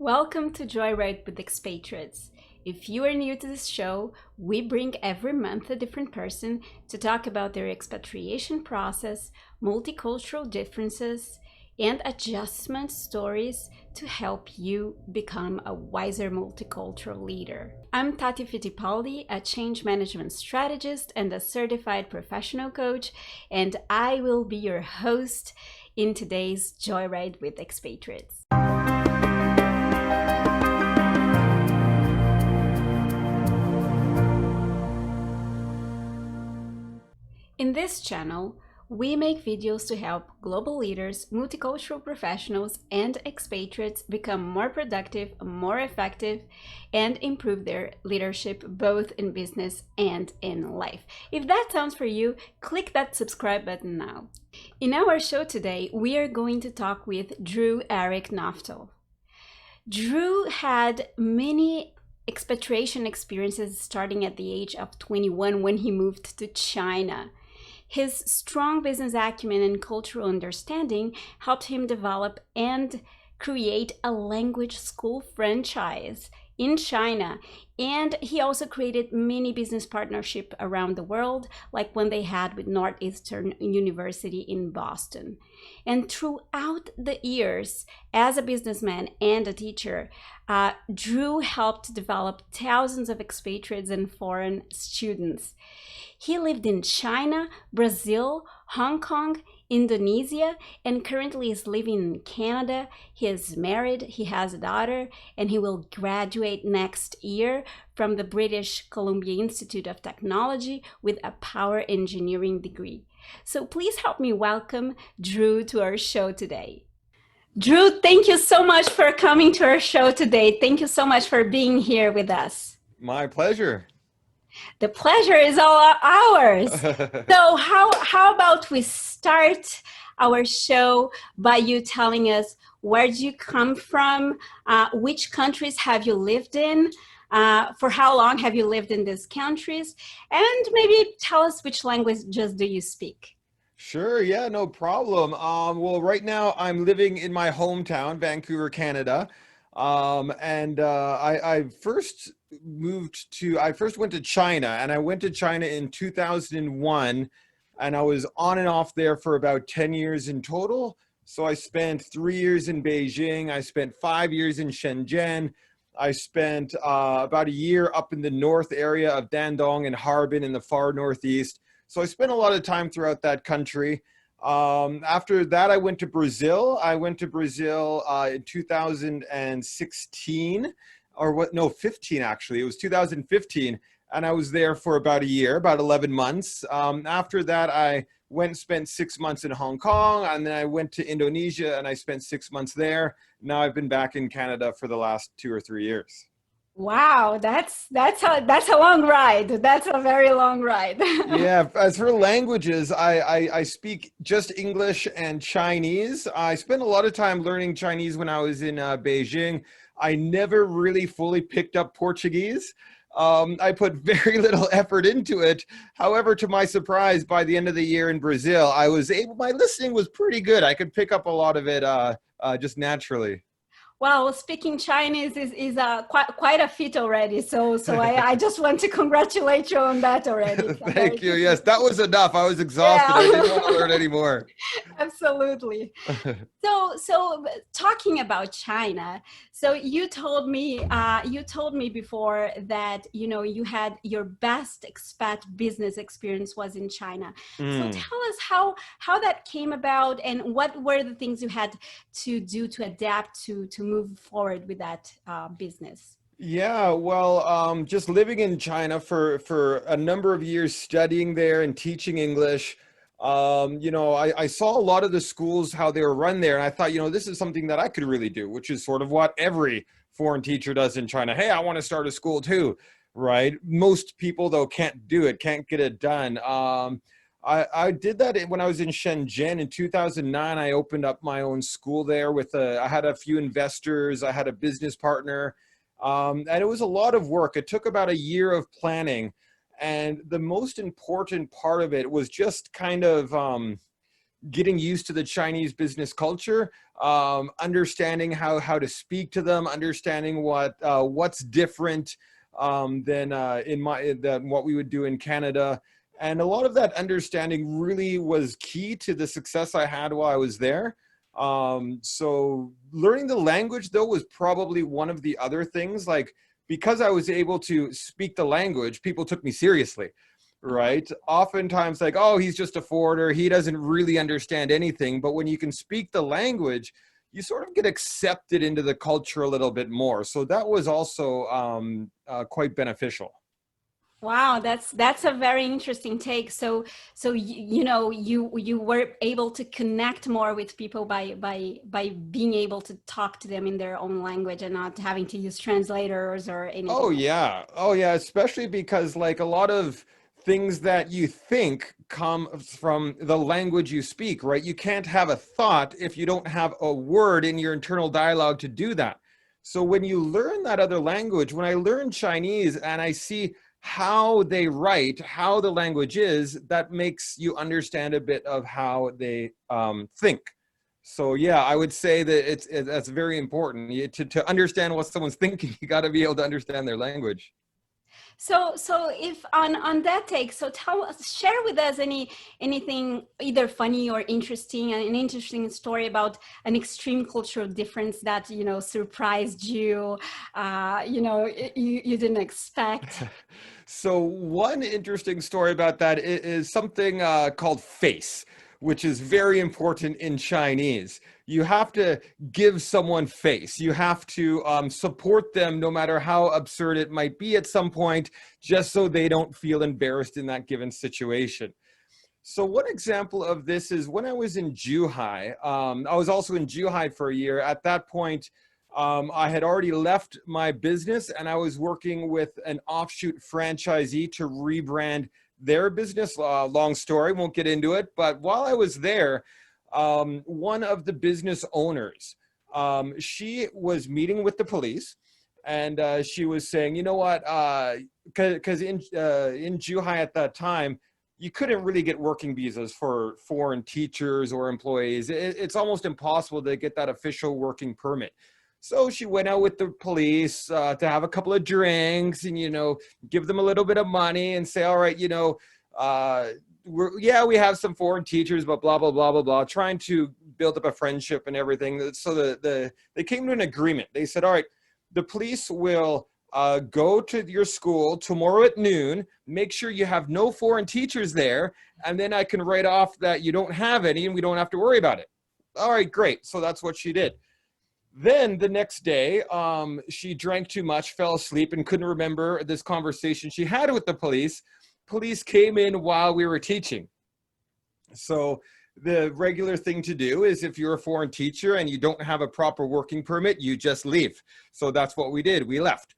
Welcome to Joyride with Expatriates. If you are new to this show, we bring every month a different person to talk about their expatriation process, multicultural differences, and adjustment stories to help you become a wiser multicultural leader. I'm Tati Fittipaldi, a change management strategist and a certified professional coach, and I will be your host in today's Joyride with Expatriates. In this channel, we make videos to help global leaders, multicultural professionals, and expatriates become more productive, more effective, and improve their leadership both in business and in life. If that sounds for you, click that subscribe button now. In our show today, we are going to talk with Drew Eric Noftle. Drew had many expatriation experiences starting at the age of 21 when he moved to China. His strong business acumen and cultural understanding helped him develop and create a language school franchise in China. And he also created many business partnerships around the world, like one they had with Northeastern University in Boston. And throughout the years, as a businessman and a teacher, Drew helped develop thousands of expatriates and foreign students. He lived in China, Brazil, Hong Kong, Indonesia, and currently is living in Canada. He is married, he has a daughter, and he will graduate next year from the British Columbia Institute of Technology with a power engineering degree. So please help me welcome Drew to our show today. Drew, thank you so much for coming to our show today. Thank you so much for being here with us. My pleasure. The pleasure is all ours. So how about we start our show by you telling us where do you come from, which countries have you lived in, for how long have you lived in these countries, and maybe tell us which languages do you speak. Sure, yeah, no problem. Well, right now I'm living in my hometown, Vancouver, Canada. I first went to China, and I went to China in 2001, and I was on and off there for about 10 years in total. So I spent 3 years in Beijing. I spent 5 years in Shenzhen. I spent about a year up in the north area of Dandong and Harbin in the far northeast. So I spent a lot of time throughout that country. After that, I went to Brazil. I went to Brazil in 2016, or what? No, 15 actually. It was 2015, and I was there for about a year, about 11 months. After that, I went and spent 6 months in Hong Kong, and then I went to Indonesia, and I spent 6 months there. Now I've been back in Canada for the last 2 or 3 years. Wow, that's a long ride. That's a very long ride. Yeah, as for languages, I speak just English and Chinese. I spent a lot of time learning Chinese when I was in Beijing. I never really fully picked up Portuguese. I put very little effort into it. However, to my surprise, by the end of the year in Brazil, my listening was pretty good. I could pick up a lot of it just naturally. Well, speaking Chinese is quite a feat already. So I just want to congratulate you on that already. Thank you. Yes, that was enough. I was exhausted. Yeah. I didn't want to learn anymore. Absolutely. So talking about China, so you told me before that, you had your best expat business experience was in China. So tell us how that came about and what were the things you had to do to adapt to move forward with that business. Yeah, well, just living in China for a number of years, studying there and teaching English, I saw a lot of the schools, how they were run there, and I thought, this is something that I could really do, which is sort of what every foreign teacher does in China. Hey, I want to start a school too, right? Most people, though, can't do it, can't get it done. I did that when I was in Shenzhen in 2009. I opened up my own school there I had a few investors, I had a business partner, and it was a lot of work. It took about a year of planning. And the most important part of it was just kind of getting used to the Chinese business culture, understanding how to speak to them, understanding what's different than what we would do in Canada. And a lot of that understanding really was key to the success I had while I was there. So learning the language, though, was probably one of the other things. Like, because I was able to speak the language, people took me seriously, right? Oftentimes, like, oh, he's just a foreigner, he doesn't really understand anything. But when you can speak the language, you sort of get accepted into the culture a little bit more. So that was also quite beneficial. Wow, that's a very interesting take. So you were able to connect more with people by being able to talk to them in their own language and not having to use translators or Oh anything like that. yeah. Oh yeah, especially because like a lot of things that you think come from the language you speak, right? You can't have a thought if you don't have a word in your internal dialogue to do that. So when you learn that other language, when I learn Chinese and I see how they write, how the language is, that makes you understand a bit of how they think. So yeah, I would say that that's very important. To understand what someone's thinking, you got to be able to understand their language. So if on that take, so tell us, share with us anything either funny or interesting, an interesting story about an extreme cultural difference that surprised you, you didn't expect. So one interesting story about that is something called face, which is very important in Chinese. You have to give someone face. You have to support them no matter how absurd it might be at some point, just so they don't feel embarrassed in that given situation. So one example of this is when I was in Zhuhai. I was also in Zhuhai for a year. At that point, I had already left my business and I was working with an offshoot franchisee to rebrand their business. Long story, won't get into it. But while I was there, one of the business owners, she was meeting with the police, and she was saying, you know what, because in Zhuhai at that time, you couldn't really get working visas for foreign teachers or employees. It's almost impossible to get that official working permit. So she went out with the police to have a couple of drinks and, give them a little bit of money and say, all right, we have some foreign teachers, but blah, blah, blah, blah, blah, trying to build up a friendship and everything. So they came to an agreement. They said, all right, the police will go to your school tomorrow at noon, make sure you have no foreign teachers there, and then I can write off that you don't have any and we don't have to worry about it. All right, great. So that's what she did. Then the next day, she drank too much, fell asleep, and couldn't remember this conversation she had with the police. Police came in while we were teaching. So the regular thing to do is if you're a foreign teacher and you don't have a proper working permit, you just leave. So that's what we did. We left.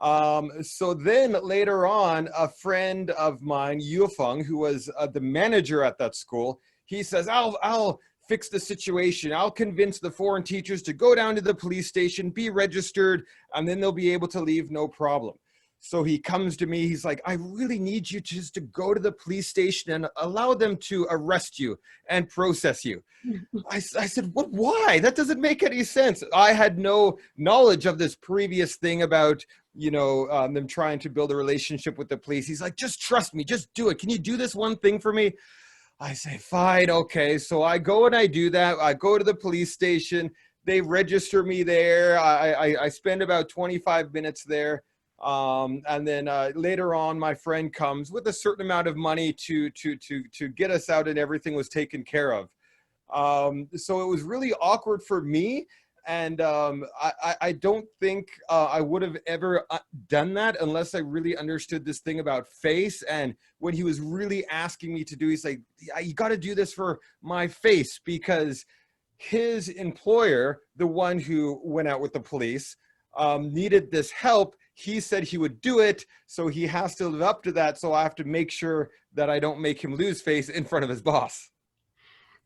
So then later on, a friend of mine, Yufeng, who was the manager at that school, he says, I'll fix the situation. I'll convince the foreign teachers to go down to the police station, be registered, and then they'll be able to leave no problem. So he comes to me, he's like, I really need you just to go to the police station and allow them to arrest you and process you. I said, what, why? That doesn't make any sense. I had no knowledge of this previous thing about, them trying to build a relationship with the police. He's like, just trust me, just do it. Can you do this one thing for me? I say, fine, okay. So I go and I do that. I go to the police station. They register me there. I spend about 25 minutes there. And then later on, my friend comes with a certain amount of money to get us out, and everything was taken care of. So it was really awkward for me. And I don't think I would have ever done that unless I really understood this thing about face. And when he was really asking me to do, he's like, you got to do this for my face, because his employer, the one who went out with the police, needed this help. He said he would do it, so he has to live up to that. So I have to make sure that I don't make him lose face in front of his boss.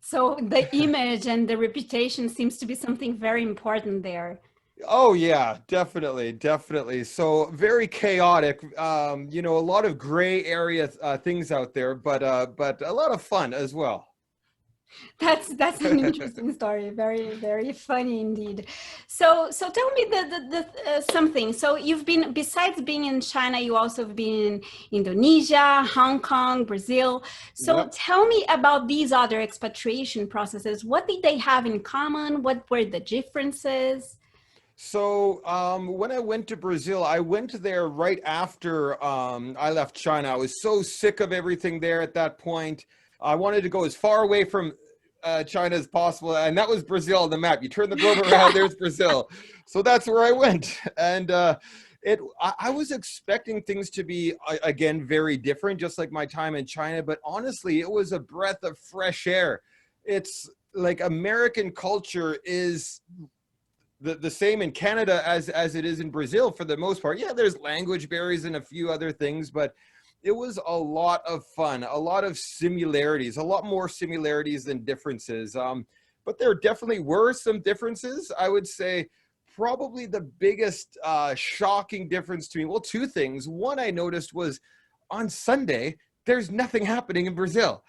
So the image and the reputation seems to be something very important there. Oh yeah, definitely, definitely. So very chaotic. A lot of gray area things out there, but a lot of fun as well. That's an interesting story. Very, very funny indeed. So tell me something. So you've been, besides being in China, you also have been in Indonesia, Hong Kong, Brazil. So Yep. tell me about these other expatriation processes. What did they have in common? What were the differences? So when I went to Brazil, I went there right after I left China. I was so sick of everything there at that point. I wanted to go as far away from China as possible, and that was Brazil on the map. You turn the globe around, there's Brazil. So that's where I went, and I was expecting things to be again very different, just like my time in China. But honestly, it was a breath of fresh air. It's like American culture is the same in Canada as it is in Brazil for the most part. Yeah, there's language barriers and a few other things, but it was a lot of fun, a lot of similarities, a lot more similarities than differences. But there definitely were some differences. I would say probably the biggest shocking difference to me, well, two things. One I noticed was on Sunday, there's nothing happening in Brazil.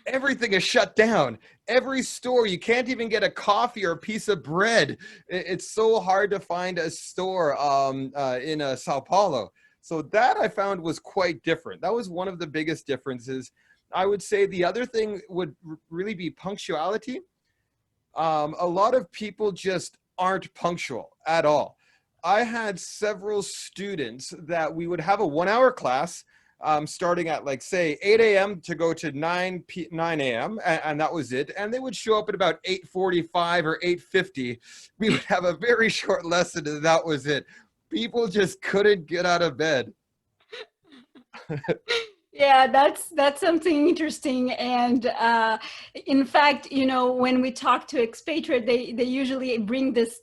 Everything is shut down. Every store, you can't even get a coffee or a piece of bread. It's so hard to find a store in Sao Paulo. So that I found was quite different. That was one of the biggest differences. I would say the other thing would really be punctuality. A lot of people just aren't punctual at all. I had several students that we would have a 1 hour class starting at like say 8 a.m. to go to 9 a.m. And that was it. And they would show up at about 8:45 or 8:50. We would have a very short lesson and that was it. People just couldn't get out of bed. Yeah, that's something interesting. And in fact, you know, when we talk to expatriate, they usually bring this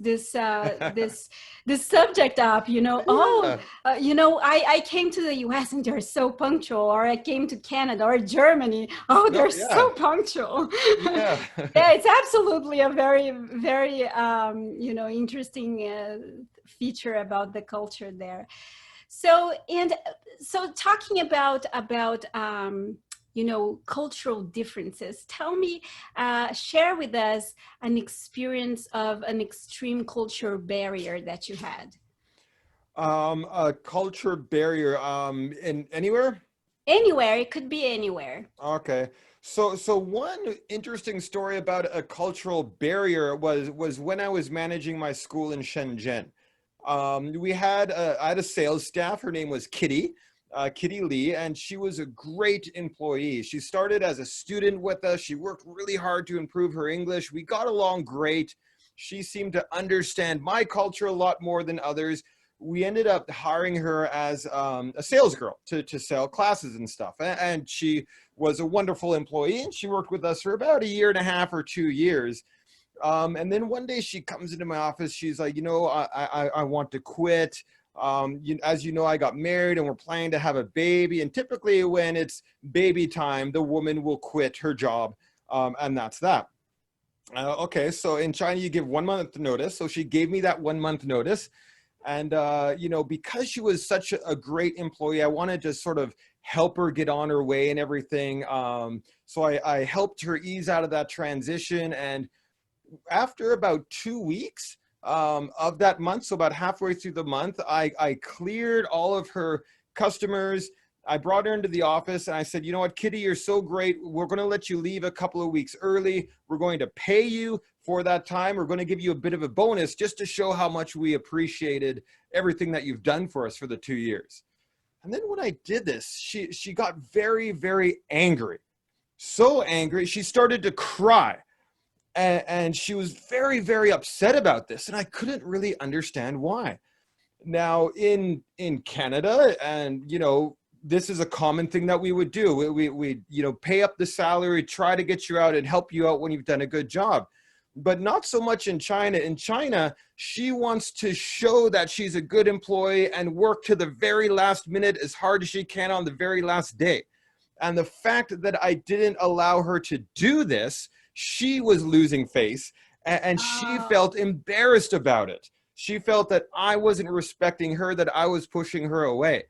subject up. You know, oh, Yeah. you know, I came to the U.S. and they're so punctual, or I came to Canada or Germany. Oh, No, they're yeah. so punctual. Yeah. Yeah, it's absolutely a very, very you know, interesting feature about the culture there. So and so talking about you know, cultural differences, tell me, share with us an experience of an extreme culture barrier that you had. A culture barrier in anywhere. Anywhere, it could be anywhere. Okay. So one interesting story about a cultural barrier was when I was managing my school in Shenzhen. I had a sales staff. Her name was Kitty, Kitty Lee, and she was a great employee. She started as a student with us. She worked really hard to improve her English. We got along great. She seemed to understand my culture a lot more than others. We ended up hiring her as a sales girl to sell classes and stuff. And she was a wonderful employee, and she worked with us for about a year and a half or 2 years. And then one day she comes into my office. She's like, you know, I want to quit. As you know, I got married and we're planning to have a baby. And typically when it's baby time, the woman will quit her job. And that's that. Okay, so in China, you give 1 month notice. So she gave me that 1 month notice. And, you know, because she was such a great employee, I wanted to sort of help her get on her way and everything. So I helped her ease out of that transition. And after about 2 weeks of that month, so about halfway through the month, I cleared all of her customers. I brought her into the office and I said, you know what, Kitty, you're so great. We're going to let you leave a couple of weeks early. We're going to pay you for that time. We're going to give you a bit of a bonus just to show how much we appreciated everything that you've done for us for the 2 years. And then when I did this, she got very, very angry. So angry, she started to cry. And she was very, very upset about this. And I couldn't really understand why. Now in Canada, and you know, this is a common thing that we would do. We you know, pay up the salary, try to get you out and help you out when you've done a good job. But not so much in China. In China, she wants to show that she's a good employee and work to the very last minute as hard as she can on the very last day. And the fact that I didn't allow her to do this, she was losing face and she Oh, felt embarrassed about it. She felt that I wasn't respecting her, that I was pushing her away.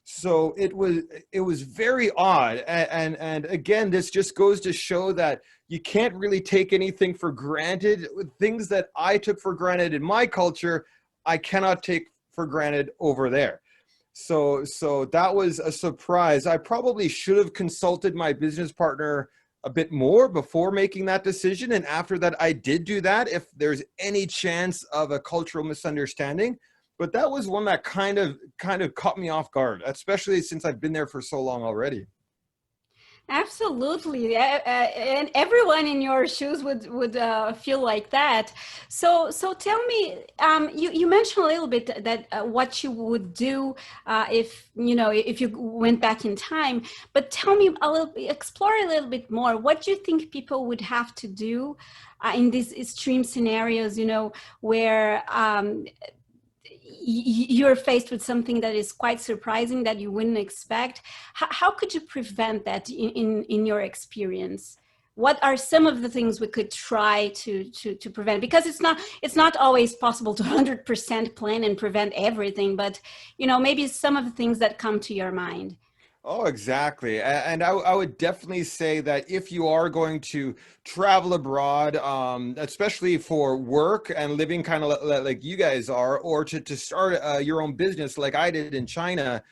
So it was very odd. And again, this just goes to show that you can't really take anything for granted. Things that I took for granted in my culture, I cannot take for granted over there. So that was a surprise. I probably should have consulted my business partner a bit more before making that decision. And after that, I did do that if there's any chance of a cultural misunderstanding. But that was one that kind of caught me off guard, especially since I've been there for so long already. Absolutely, and everyone in your shoes would feel like that. So tell me, you mentioned a little bit that what you would do if if you went back in time. But tell me a little, explore a little bit more. What do you think people would have to do in these extreme scenarios? Where you're faced with something that is quite surprising that you wouldn't expect. How could you prevent that in your experience? What are some of the things we could try to prevent? Because it's not always possible to 100% plan and prevent everything, but maybe some of the things that come to your mind. Oh, exactly. And I would definitely say that if you are going to travel abroad, especially for work and living kind of like you guys are, or to start your own business like I did in China,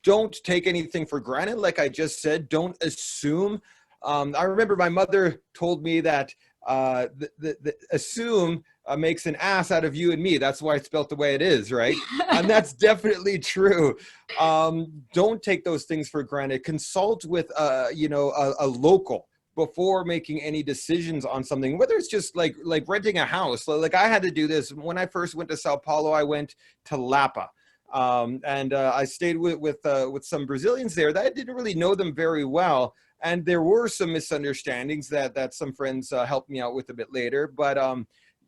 don't take anything for granted. Like I just said, don't assume. I remember my mother told me that the assume makes an ass out of you and me. That's why it's spelled the way it is, right? And that's definitely true. Don't take those things for granted. Consult with a local before making any decisions on something, whether it's just like renting a house. Like I had to do this when I first went to Sao Paulo. I went to Lapa. And I stayed with some Brazilians there that I didn't really know them very well. And there were some misunderstandings that some friends helped me out with a bit later. But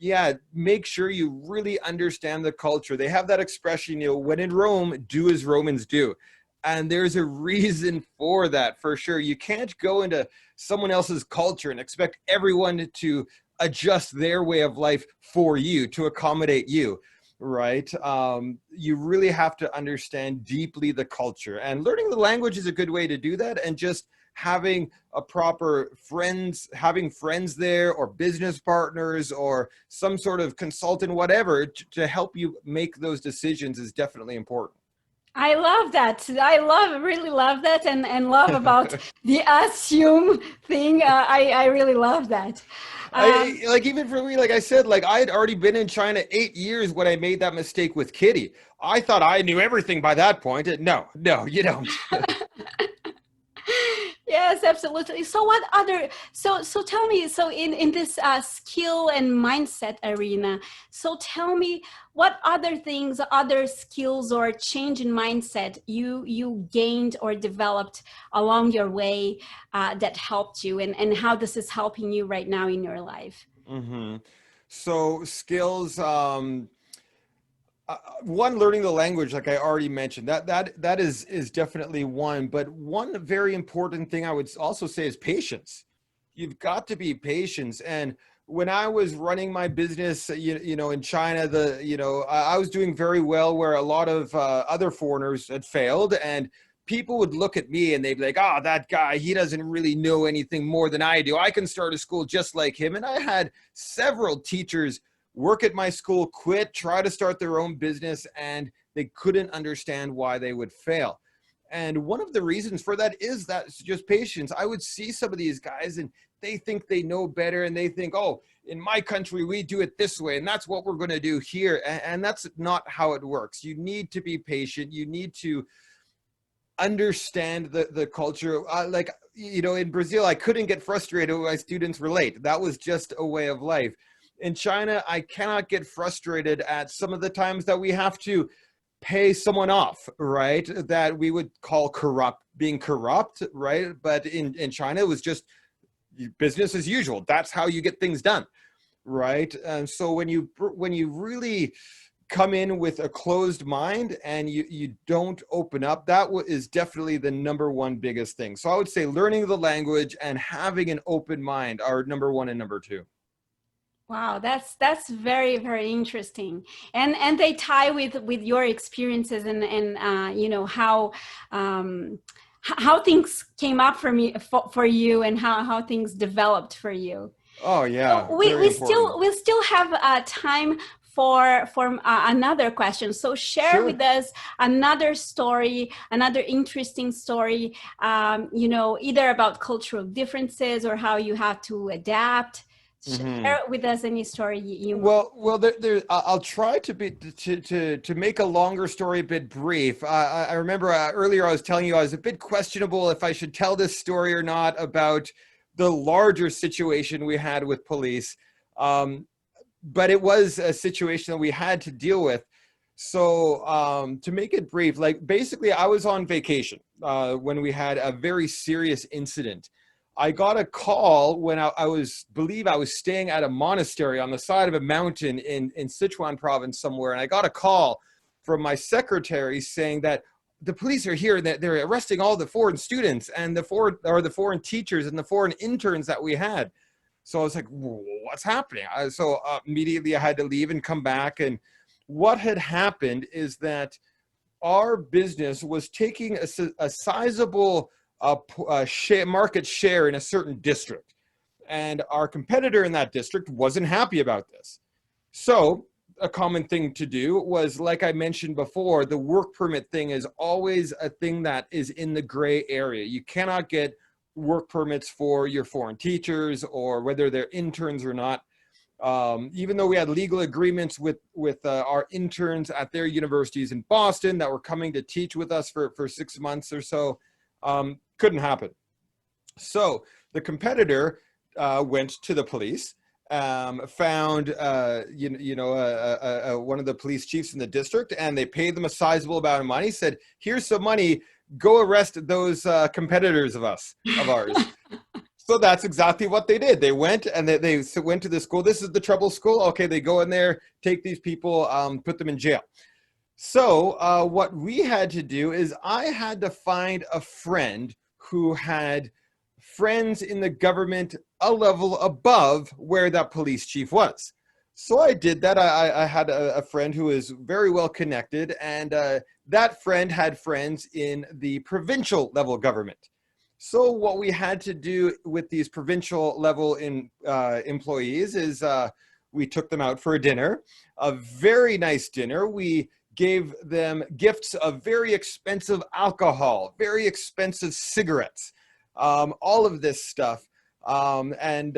yeah, make sure you really understand the culture. They have that expression, when in Rome, do as Romans do. And there's a reason for that, for sure. You can't go into someone else's culture and expect everyone to adjust their way of life for you, to accommodate you. Right. You really have to understand deeply the culture, and learning the language is a good way to do that. And just having having friends there, or business partners, or some sort of consultant, whatever, to help you make those decisions is definitely important. I love that. Really love that, and love about the assume thing. I really love that. I like, even for me, like I said, like I had already been in China 8 years when I made that mistake with Kitty. I thought I knew everything by that point. No, you don't. Yes, absolutely. So what other, so tell me, so in this skill and mindset arena, so tell me what other things, other skills or change in mindset you gained or developed along your way that helped you, and how this is helping you right now in your life. Hmm. So skills, one, learning the language, like I already mentioned, that is definitely one. But one very important thing I would also say is patience. You've got to be patient. And when I was running my business, in China, I was doing very well, where a lot of other foreigners had failed, and people would look at me and they'd be like, "Oh, that guy, he doesn't really know anything more than I do. I can start a school just like him." And I had several teachers work at my school, quit, try to start their own business, and they couldn't understand why they would fail. And one of the reasons for that is that it's just patience. I would see some of these guys and they think they know better, and they think, "Oh, in my country, we do it this way, and that's what we're going to do here." And that's not how it works. You need to be patient. You need to understand the culture. In Brazil, I couldn't get frustrated when my students were late. That was just a way of life. In China, I cannot get frustrated at some of the times that we have to pay someone off, right? That we would call being corrupt, right? But in China, it was just business as usual. That's how you get things done, right? And so when you really come in with a closed mind and you don't open up, that is definitely the number one biggest thing. So I would say learning the language and having an open mind are number one and number two. Wow, that's very, very interesting, and they tie with your experiences and you know how things came up for me for you and how things developed for you. Oh yeah, So very important. we still have time for another question. So share Sure. with us another story, another interesting story. You know, either about cultural differences or how you have to adapt. Hmm. Share with us any story you. Well, I'll try to be to make a longer story a bit brief. I remember earlier I was telling you I was a bit questionable if I should tell this story or not about the larger situation we had with police. Um, but it was a situation that we had to deal with. So to make it brief, like basically I was on vacation when we had a very serious incident. I got a call when believe I was staying at a monastery on the side of a mountain in Sichuan province somewhere. And I got a call from my secretary saying that the police are here, that they're arresting all the foreign students and the foreign teachers and the foreign interns that we had. So I was like, what's happening? Immediately I had to leave and come back. And what had happened is that our business was taking a sizable market share in a certain district. And our competitor in that district wasn't happy about this. So a common thing to do was, like I mentioned before, the work permit thing is always a thing that is in the gray area. You cannot get work permits for your foreign teachers or whether they're interns or not. Even though we had legal agreements with our interns at their universities in Boston that were coming to teach with us for 6 months or so, couldn't happen. So the competitor went to the police, found one of the police chiefs in the district, and they paid them a sizable amount of money. Said, "Here's some money. Go arrest those competitors of ours." So that's exactly what they did. They went and they went to the school. This is the trouble school. Okay, they go in there, take these people, put them in jail. So what we had to do is I had to find a friend who had friends in the government a level above where that police chief was. So I did that. I had a friend who is very well connected, and that friend had friends in the provincial level government. So what we had to do with these provincial level employees is we took them out for a dinner, a very nice dinner. We gave them gifts of very expensive alcohol, very expensive cigarettes, all of this stuff. And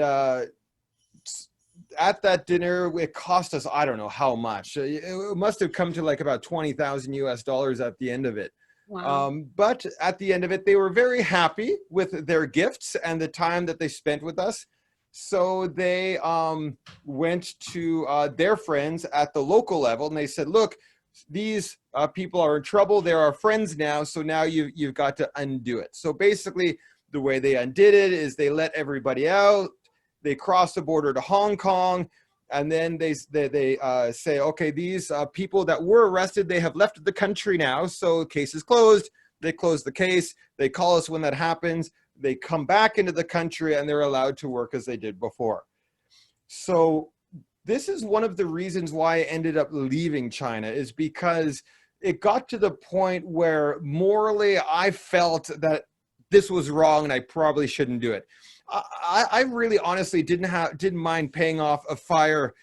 at that dinner, it cost us, I don't know how much. It must have come to like about 20,000 US dollars at the end of it. Wow. But at the end of it, they were very happy with their gifts and the time that they spent with us. So they went to their friends at the local level and they said, look, these people are in trouble. They're our friends now. So now you've got to undo it. So basically, the way they undid it is they let everybody out. They crossed the border to Hong Kong. And then they say, okay, these people that were arrested, they have left the country now. So case is closed. They close the case. They call us when that happens. They come back into the country and they're allowed to work as they did before. So this is one of the reasons why I ended up leaving China, is because it got to the point where morally I felt that this was wrong and I probably shouldn't do it. I really honestly didn't mind paying off a fire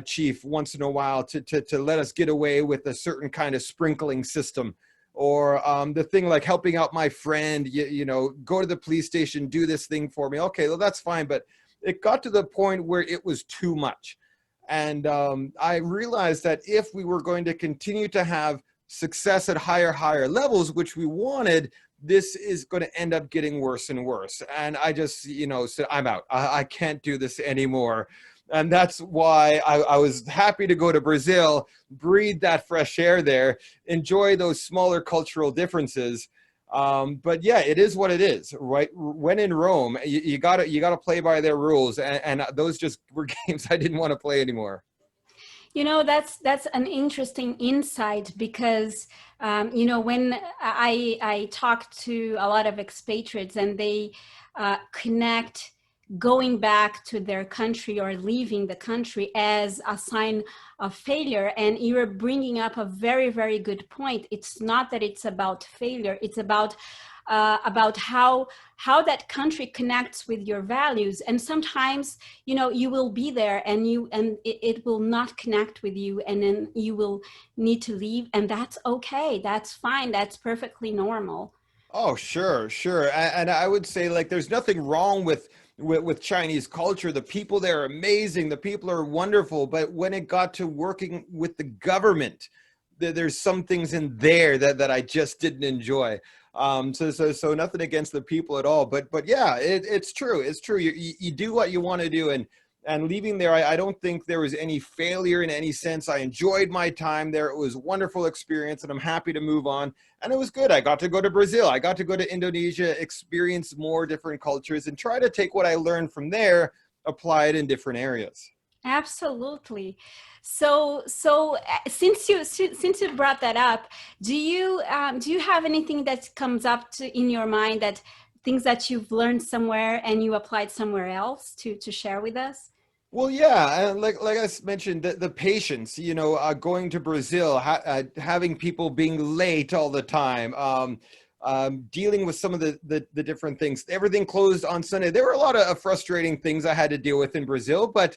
chief once in a while to let us get away with a certain kind of sprinkling system, or the thing like helping out my friend, go to the police station, do this thing for me. Okay, well, that's fine. But it got to the point where it was too much. And I realized that if we were going to continue to have success at higher levels, which we wanted, this is going to end up getting worse and worse. And I just, said, I'm out. I can't do this anymore. And that's why I was happy to go to Brazil, breathe that fresh air there, enjoy those smaller cultural differences. But yeah, it is what it is, right? When in Rome, you gotta play by their rules. And those just were games I didn't want to play anymore. You know, that's an interesting insight because when I talk to a lot of expatriates and they connect going back to their country or leaving the country as a sign of failure. And you're bringing up a very, very good point. It's not that it's about failure. It's about how that country connects with your values. And sometimes, you know, you will be there and it will not connect with you, and then you will need to leave, and that's okay. That's fine. That's perfectly normal. Oh, sure, sure. And I would say like there's nothing wrong with Chinese culture. The people there are amazing. The people are wonderful. But when it got to working with the government, there's some things in there that I just didn't enjoy. So nothing against the people at all. But yeah, it's true. It's true. You do what you want to do, and leaving there, I don't think there was any failure in any sense. I enjoyed my time there. It was a wonderful experience, and I'm happy to move on. And it was good. I got to go to Brazil. I got to go to Indonesia, experience more different cultures, and try to take what I learned from there, apply it in different areas. Absolutely. Since you brought that up, do you have anything that comes up in your mind, that things that you've learned somewhere and you applied somewhere else, to share with us? Well, yeah, and like I mentioned, the patience, going to Brazil, having people being late all the time, dealing with some of the different things. Everything closed on Sunday. There were a lot of frustrating things I had to deal with in Brazil, but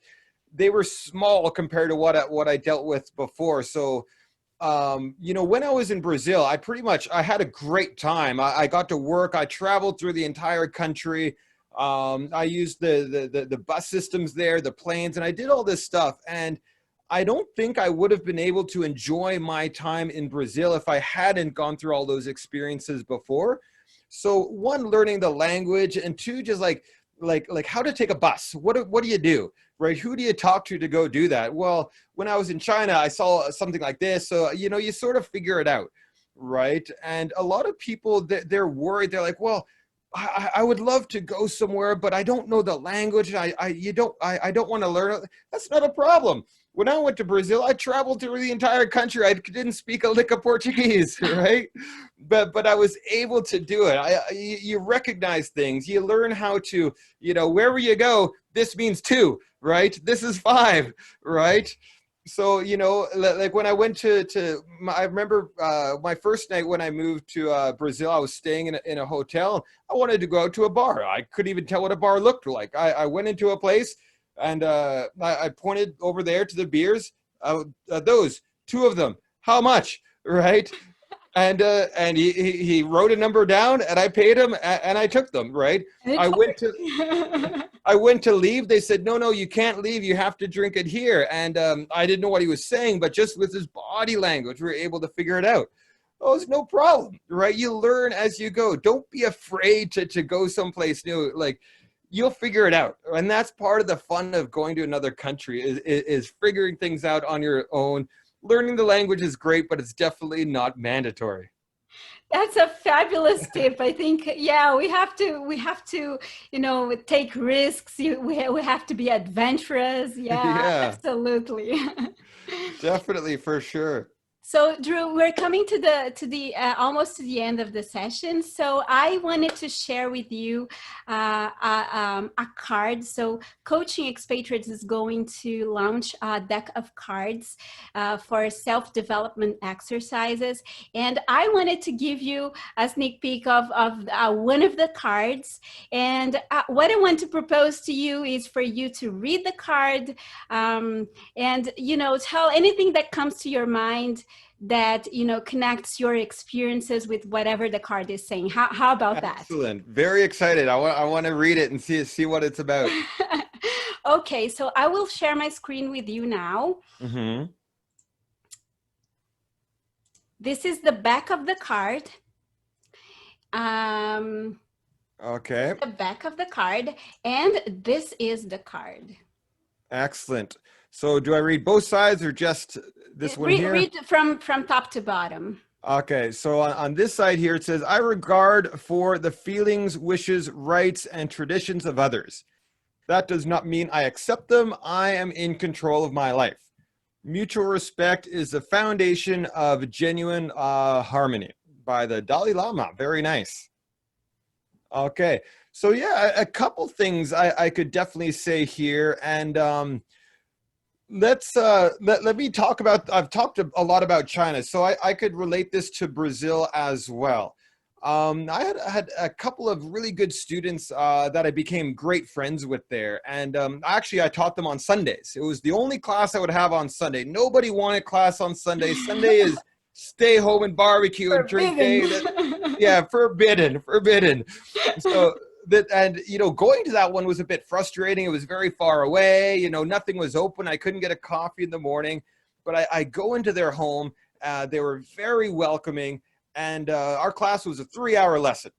they were small compared to what I dealt with before. So, when I was in Brazil, I had a great time. I got to work. I traveled through the entire country. I used the bus systems there, the planes, and I did all this stuff. And I don't think I would have been able to enjoy my time in Brazil if I hadn't gone through all those experiences before. So one, learning the language, and two, just like how to take a bus. What do you do, right? Who do you talk to go do that? Well, when I was in China, I saw something like this. So, you sort of figure it out, right? And a lot of people, they're worried. They're like, well, I would love to go somewhere, but I don't know the language. I don't want to learn it. That's not a problem. When I went to Brazil, I traveled through the entire country. I didn't speak a lick of Portuguese, right? But I was able to do it. You recognize things. You learn how to, wherever you go, this means two, right? This is five, right? So, like when I went I remember my first night when I moved to Brazil, I was staying in a hotel. I wanted to go out to a bar. I couldn't even tell what a bar looked like. I went into a place and I pointed over there to the beers. Those, two of them. How much? Right? And he wrote a number down, and I paid him, and I took them. Right? I went to leave. They said, no, you can't leave. You have to drink it here. And I didn't know what he was saying, but just with his body language, we were able to figure it out. Oh, it's no problem, right? You learn as you go. Don't be afraid to go someplace new. Like, you'll figure it out. And that's part of the fun of going to another country is figuring things out on your own. Learning the language is great, but it's definitely not mandatory. That's a fabulous tip. I think, yeah, we have to, take risks. We have to be adventurous. Yeah, Yeah, absolutely. definitely, for sure. So, Drew, we're coming to the almost to the end of the session. So, I wanted to share with you a card. So, Coaching Expatriates is going to launch a deck of cards for self-development exercises, and I wanted to give you a sneak peek of one of the cards. And what I want to propose to you is for you to read the card, and tell anything that comes to your mind that connects your experiences with whatever the card is saying. How about that? Excellent. Very excited. I want to read it and see what it's about. Okay, so I will share my screen with you now. Mm-hmm. This is the back of the card. Okay. The back of the card, and this is the card. Excellent. So do I read both sides or just this one here? Read from top to bottom. Okay, so on this side here, it says, I regard for the feelings, wishes, rights, and traditions of others. That does not mean I accept them. I am in control of my life. Mutual respect is the foundation of genuine harmony, by the Dalai Lama. Very nice. Okay, So yeah, a couple things I could definitely say here, and let me talk about. I've talked a lot about China, so I could relate this to Brazil as well. I had a couple of really good students that I became great friends with there, and actually I taught them on Sundays. It was the only class I would have on Sunday. Nobody wanted class on Sunday. Sunday is stay home and barbecue and drink day. That, Forbidden. yeah, forbidden, forbidden. So that, and going to that one was a bit frustrating. It was very far away. Nothing was open. I couldn't get a coffee in the morning, but I go into their home. They were very welcoming, and our class was a 3-hour lesson.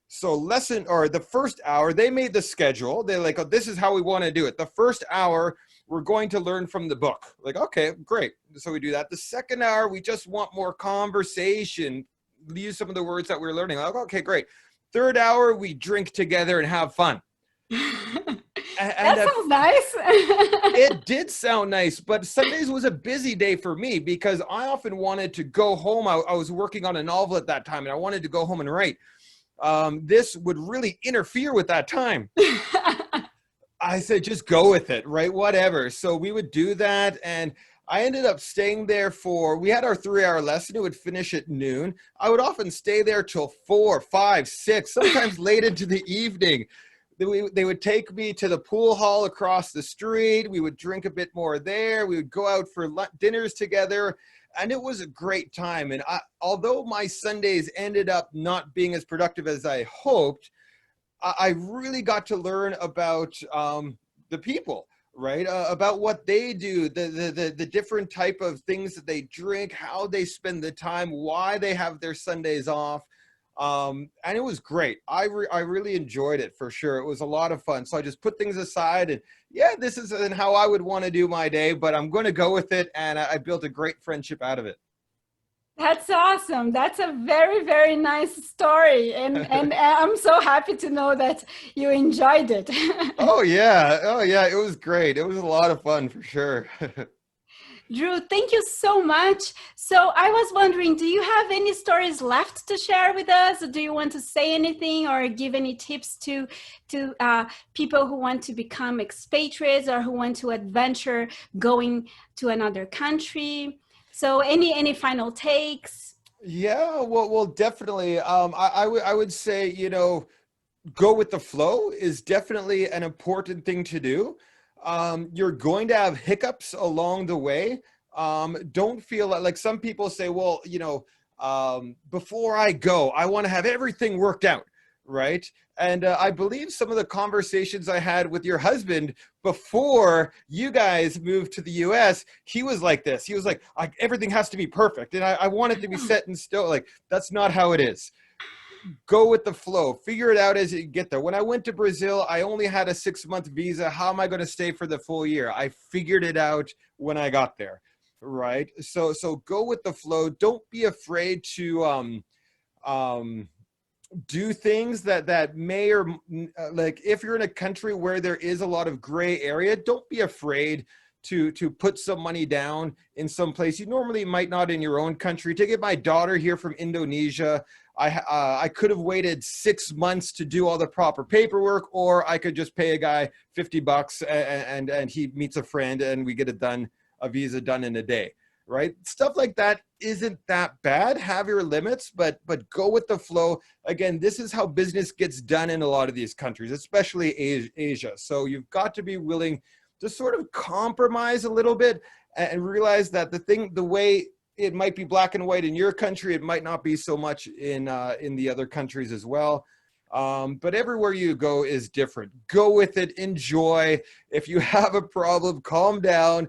So the first hour, they made the schedule. They're like, oh, this is how we want to do it. The first hour, we're going to learn from the book. Like, okay, great. So we do that. The second hour, we just want more conversation. Use some of the words that we're learning. Like, okay, great. Third hour, we drink together and have fun. That sounds nice. It did sound nice, but Sundays was a busy day for me because I often wanted to go home. I was working on a novel at that time, and I wanted to go home and write. This would really interfere with that time. I said, just go with it, right? Whatever. So we would do that, and I ended up staying there we had our 3-hour lesson. It would finish at noon. I would often stay there till 4, 5, 6, sometimes late into the evening. They would take me to the pool hall across the street. We would drink a bit more there. We would go out for dinners together, and it was a great time. And although my Sundays ended up not being as productive as I hoped, I really got to learn about the people. Right, about what they do, the different type of things that they drink, how they spend the time, why they have their Sundays off, and it was great. I really enjoyed it for sure. It was a lot of fun. So I just put things aside, and yeah, this isn't how I would want to do my day, but I'm going to go with it, and I built a great friendship out of it. That's awesome. That's a very, very nice story. And I'm so happy to know that you enjoyed it. Oh yeah, it was great. It was a lot of fun for sure. Drew, thank you so much. So I was wondering, do you have any stories left to share with us? Do you want to say anything or give any tips to people who want to become expatriates or who want to adventure going to another country? So any final takes? Yeah, well, definitely. I would say, go with the flow is definitely an important thing to do. You're going to have hiccups along the way. Don't feel like some people say, well, before I go, I want to have everything worked out, right? And I believe some of the conversations I had with your husband before you guys moved to the US, he was like this. He was like, everything has to be perfect. And I want it to be set in stone. Like, that's not how it is. Go with the flow. Figure it out as you get there. When I went to Brazil, I only had a 6-month visa. How am I going to stay for the full year? I figured it out when I got there, right? So go with the flow. Don't be afraid to do things that may or like if you're in a country where there is a lot of gray area, don't be afraid to put some money down in some place you normally might not in your own country. To get my daughter here from Indonesia, I could have waited 6 months to do all the proper paperwork, or I could just pay a guy $50 and he meets a friend and we get a visa done in a day, right? Stuff like that isn't that bad. Have your limits, but go with the flow. Again, this is how business gets done in a lot of these countries, especially Asia. So you've got to be willing to sort of compromise a little bit and realize that the way it might be black and white in your country, it might not be so much in the other countries as well. But everywhere you go is different. Go with it, enjoy. If you have a problem, calm down,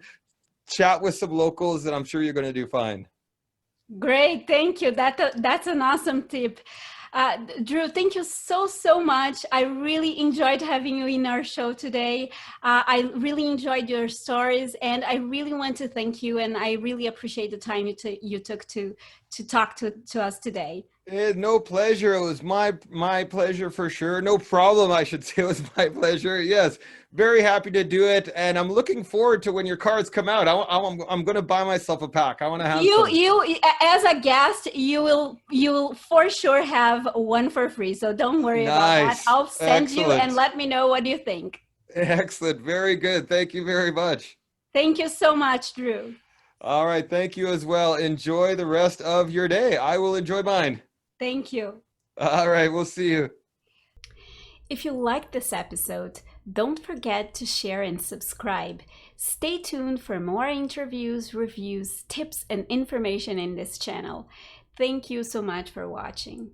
chat with some locals, and I'm sure you're going to do fine. Great, thank you. That's an awesome tip. Drew, thank you so much. I really enjoyed having you in our show today. I really enjoyed your stories, and I really want to thank you, and I really appreciate the time you took to to talk to us today. No pleasure. It was my pleasure for sure. No problem, I should say. It was my pleasure. Yes, very happy to do it, and I'm looking forward to when your cards come out. I'm going to buy myself a pack. I want to have some. You as a guest, you will for sure have one for free. So don't worry about that. Nice, I'll send you and excellent, let me know what you think. excellent. Very good. Thank you very much. Thank you so much, Drew. All right, thank you as well. Enjoy the rest of your day. I will enjoy mine. Thank you. All right, we'll see you. If you liked this episode, don't forget to share and subscribe. Stay tuned for more interviews, reviews, tips, and information in this channel. Thank you so much for watching.